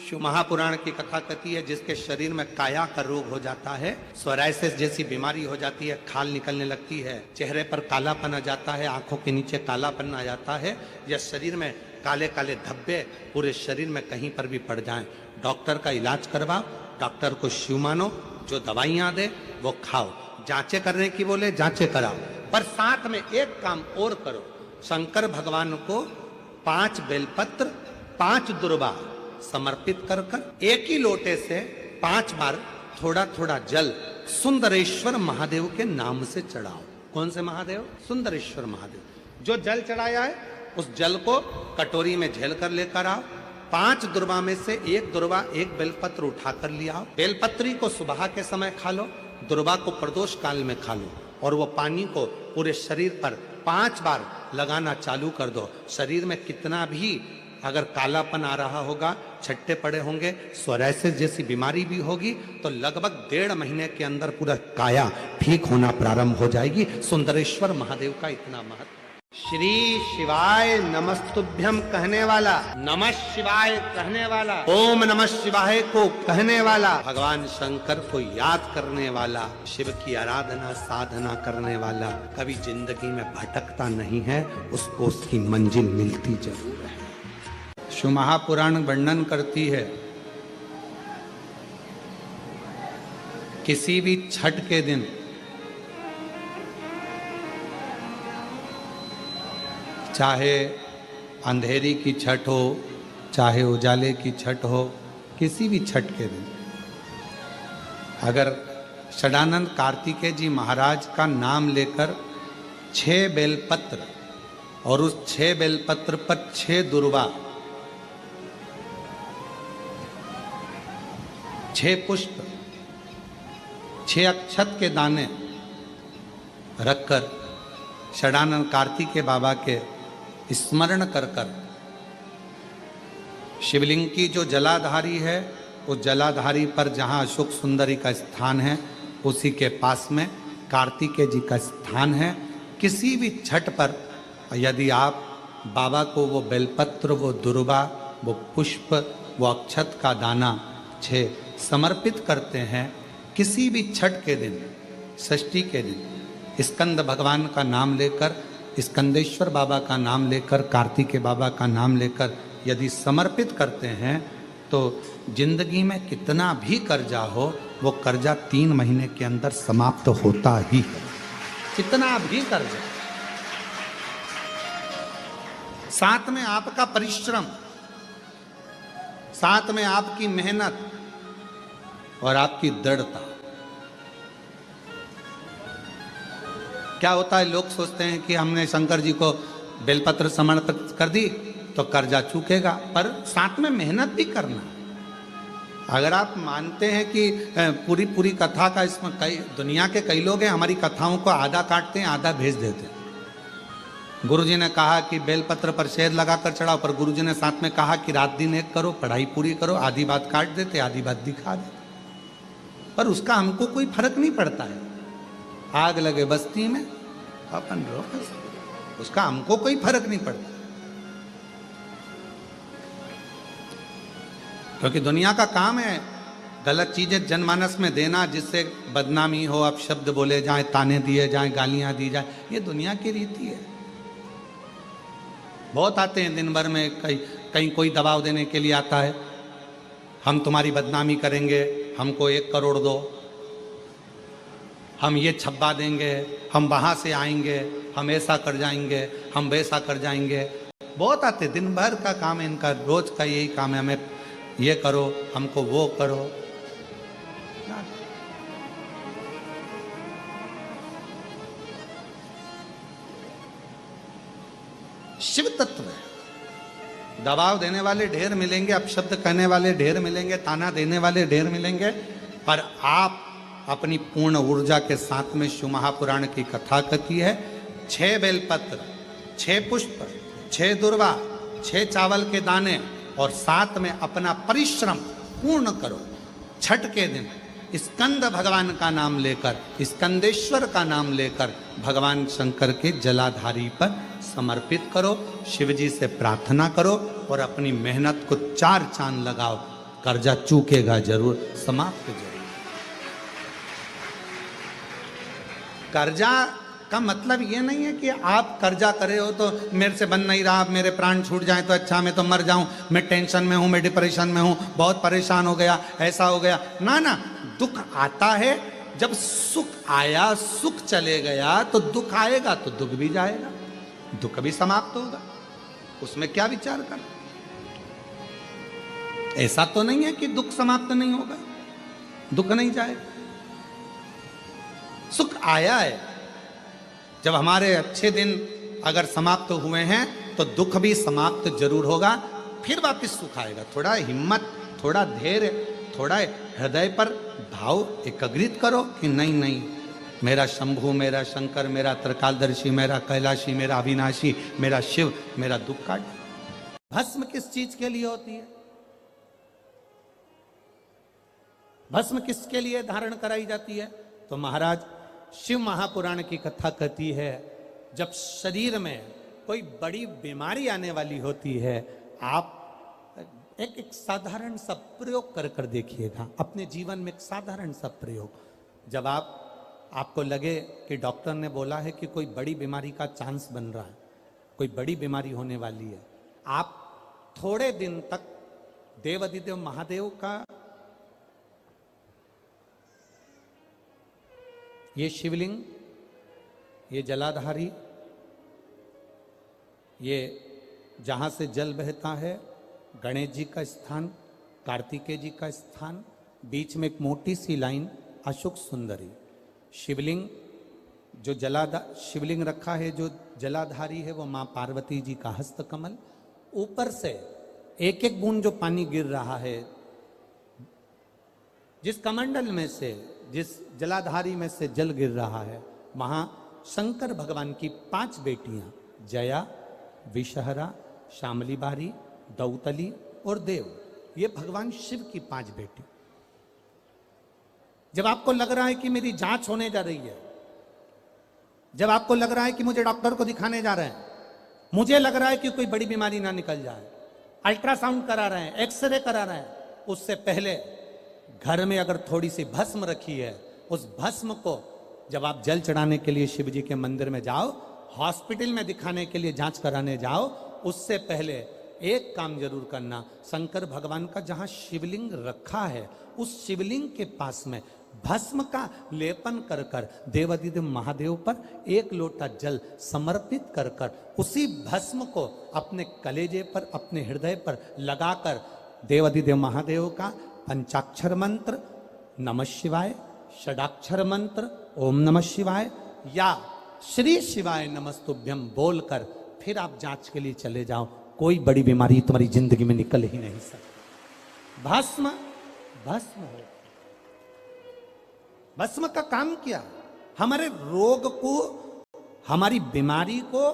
शिव महापुराण की कथा कहती है जिसके शरीर में काया का रोग हो जाता है, सोराइसिस जैसी बीमारी हो जाती है, खाल निकलने लगती है, चेहरे पर कालापन आ जाता है, आंखों के नीचे कालापन आ जाता है, या शरीर में काले काले धब्बे पूरे शरीर में कहीं पर भी पड़ जाएं, डॉक्टर का इलाज करवाओ, डॉक्टर को शिव मानो, जो दवाइयां दे वो खाओ, जांचें करने की बोले जांचें कराओ, पर साथ में एक काम और करो, शंकर भगवान को 5 बेलपत्र 5 दुर्वा समर्पित कर कर एक ही लोटे से 5 बार थोड़ा थोड़ा जल सुंदरेश्वर महादेव के नाम से चढ़ाओ। कौन से महादेव? सुंदरेश्वर महादेव। जो जल चढ़ाया है उस जल को कटोरी में झेल कर लेकर आओ, 5 दुर्वा में से एक दुर्वा एक बेलपत्र उठा कर ले आओ, बेलपत्री को सुबह के समय खा लो, दुर्वा को प्रदोष काल में खा लो, और वो पानी को पूरे शरीर पर 5 बार लगाना चालू कर दो। शरीर में कितना भी अगर कालापन आ रहा होगा, छट्टे पड़े होंगे, सोराइसिस जैसी बीमारी भी होगी, तो लगभग 1.5 महीने के अंदर पूरा काया ठीक होना प्रारंभ हो जाएगी। सुंदरेश्वर महादेव का इतना महत्व। श्री शिवाय नमस्तुभ्यम कहने वाला, नमः शिवाय कहने वाला, ओम नमः शिवाय को कहने वाला, भगवान शंकर को याद करने वाला, शिव की आराधना साधना करने वाला कभी जिंदगी में भटकता नहीं है, उसको उसकी मंजिल मिलती जरूर है। शिव महापुराण वर्णन करती है किसी भी छठ के दिन चाहे अंधेरी की छठ हो, चाहे उजाले की छठ हो, किसी भी छठ के दिन अगर षडानंद कार्तिकेय जी महाराज का नाम लेकर 6 बेलपत्र और उस 6 बेलपत्र पर 6 दुर्वा, 6 पुष्प, 6 अक्षत के दाने रखकर षडानंद कार्तिकेय बाबा के स्मरण कर कर शिवलिंग की जो जलाधारी है उस जलाधारी पर जहाँ अशोक सुंदरी का स्थान है उसी के पास में कार्तिकेय जी का स्थान है। किसी भी छठ पर यदि आप बाबा को वो बेलपत्र, वो दुर्वा, वो पुष्प, वो अक्षत का दाना 6 समर्पित करते हैं, किसी भी छठ के दिन, षष्ठी के दिन स्कंद भगवान का नाम लेकर, स्कंदेश्वर बाबा का नाम लेकर, कार्तिकेय बाबा का नाम लेकर यदि समर्पित करते हैं तो जिंदगी में कितना भी कर्जा हो वो कर्जा 3 महीने के अंदर समाप्त होता ही है। कितना भी कर्जा, साथ में आपका परिश्रम, साथ में आपकी मेहनत और आपकी दृढ़ता। क्या होता है, लोग सोचते हैं कि हमने शंकर जी को बेलपत्र समर्पित कर दी तो कर्जा चूकेगा, पर साथ में मेहनत भी करना। अगर आप मानते हैं कि पूरी पूरी कथा का इसमें दुनिया के कई लोग हैं हमारी कथाओं को आधा काटते हैं आधा भेज देते हैं। गुरुजी ने कहा कि बेलपत्र पर शहद लगाकर चढ़ाओ, पर गुरुजी ने साथ में कहा कि रात दिन एक करो, पढ़ाई पूरी करो, आधी बात काट देते आधी बात दिखा देते, पर उसका हमको कोई फर्क नहीं पड़ता है। आग लगे बस्ती में अपन रो, उसका हमको कोई फर्क नहीं पड़ता, क्योंकि दुनिया का काम है गलत चीजें जनमानस में देना जिससे बदनामी हो, अब शब्द बोले जाए, ताने दिए जाए, गालियां दी जाए, ये दुनिया की रीति है। बहुत आते हैं दिन भर में, कहीं कोई दबाव देने के लिए आता है, हम तुम्हारी बदनामी करेंगे, हमको 1 करोड़ दो, हम ये छब्बा देंगे, हम वहाँ से आएंगे, हम ऐसा कर जाएंगे, हम वैसा कर जाएंगे। बहुत आते, दिन भर का काम है इनका, रोज का यही काम है, हमें ये करो, हमको वो करो। शिव तत्व है, दबाव देने वाले ढेर मिलेंगे, अपशब्द कहने वाले ढेर मिलेंगे, ताना देने वाले ढेर मिलेंगे, पर आप अपनी पूर्ण ऊर्जा के साथ में शिव महापुराण की कथा कहती है 6 बेलपत्र, 6 पुष्प, 6 दुर्वा, 6 चावल के दाने और साथ में अपना परिश्रम पूर्ण करो। छठ के दिन स्कंद भगवान का नाम लेकर, स्कंदेश्वर का नाम लेकर भगवान शंकर के जलाधारी पर समर्पित करो, शिव जी से प्रार्थना करो और अपनी मेहनत को 4 चांद लगाओ। कर्जा चूकेगा जरूर, समाप्त जरूर। कर्जा का मतलब ये नहीं है कि आप कर्जा करे हो तो मेरे से बन नहीं रहा, मेरे प्राण छूट जाए तो अच्छा, मैं तो मर जाऊं, मैं टेंशन में हूं, मैं डिप्रेशन में हूं, बहुत परेशान हो गया, ऐसा हो गया। ना ना, दुख आता है, जब सुख आया, सुख चले गया, तो दुख आएगा तो दुख भी जाएगा, दुख भी समाप्त होगा, उसमें क्या विचार कर। ऐसा तो नहीं है कि दुख समाप्त नहीं होगा, दुख नहीं जाएगा। सुख आया है, जब हमारे अच्छे दिन अगर समाप्त हुए हैं तो दुख भी समाप्त जरूर होगा, फिर वापस सुख आएगा। थोड़ा हिम्मत, थोड़ा धैर्य, थोड़ा हृदय पर भाव एकाग्रित करो कि नहीं नहीं, मेरा शंभु, मेरा शंकर, मेरा त्रिकालदर्शी, मेरा कैलाशी, मेरा अविनाशी, मेरा शिव मेरा दुख काट। भस्म किस चीज के लिए होती है? भस्म किसके लिए धारण कराई जाती है? तो महाराज शिव महापुराण की कथा कहती है, जब शरीर में कोई बड़ी बीमारी आने वाली होती है, आप एक साधारण सा प्रयोग कर देखिएगा अपने जीवन में, एक साधारण सा प्रयोग। जब आपको लगे कि डॉक्टर ने बोला है कि कोई बड़ी बीमारी का चांस बन रहा है, कोई बड़ी बीमारी होने वाली है, आप थोड़े दिन तक देवाधिदेव महादेव का ये शिवलिंग, ये जलाधारी, ये जहाँ से जल बहता है, गणेश जी का स्थान, कार्तिकेय जी का स्थान, बीच में एक मोटी सी लाइन अशोक सुंदरी, शिवलिंग जो शिवलिंग रखा है, जो जलाधारी है वो माँ पार्वती जी का हस्तकमल, ऊपर से एक एक बूंद जो पानी गिर रहा है, जिस कमंडल में से, जिस जलाधारी में से जल गिर रहा है, वहां शंकर भगवान की 5 बेटियां, जया, विषहरा, शामली बारी, दौतली और देव, ये भगवान शिव की 5 बेटी। जब आपको लग रहा है कि मेरी जांच होने जा रही है, जब आपको लग रहा है कि मुझे डॉक्टर को दिखाने जा रहे हैं, मुझे लग रहा है कि कोई बड़ी बीमारी ना निकल जाए, अल्ट्रासाउंड करा रहे हैं, एक्सरे करा रहे हैं, उससे पहले घर में अगर थोड़ी सी भस्म रखी है, उस भस्म को जब आप जल चढ़ाने के लिए शिव जी के मंदिर में जाओ, हॉस्पिटल में दिखाने के लिए जांच कराने जाओ, उससे पहले एक काम जरूर करना, शंकर भगवान का जहां शिवलिंग रखा है, उस शिवलिंग के पास में भस्म का लेपन कर कर देवाधिदेव महादेव पर 1 लोटा जल समर्पित कर कर उसी भस्म को अपने कलेजे पर, अपने हृदय पर लगाकर देवाधिदेव महादेव का पंचाक्षर मंत्र नमः शिवाय, षडाक्षर मंत्र ओम नमः शिवाय या श्री शिवाय नमस्तुभ्यम बोलकर फिर आप जांच के लिए चले जाओ। कोई बड़ी बीमारी तुम्हारी जिंदगी में निकल ही नहीं सकती। भस्म भस्म हो। भस्म का काम क्या? हमारे रोग को, हमारी बीमारी को,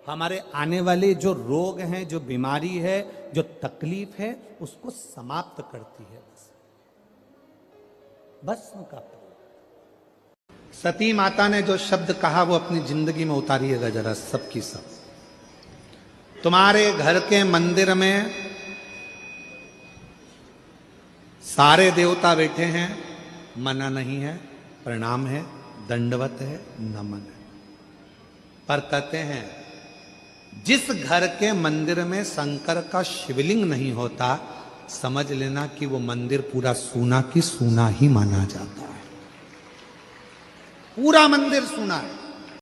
हमारे आने वाले जो रोग हैं, जो बीमारी है, जो तकलीफ है, उसको समाप्त करती है भस्म का प्रयोग। सती माता ने जो शब्द कहा वो अपनी जिंदगी में उतारिएगा जरा, सबकी सब। तुम्हारे घर के मंदिर में सारे देवता बैठे हैं, मना नहीं है, प्रणाम है, दंडवत है, नमन है, पर कहते हैं जिस घर के मंदिर में शंकर का शिवलिंग नहीं होता, समझ लेना कि वो मंदिर पूरा सूना की सूना ही माना जाता है। पूरा मंदिर सूना है।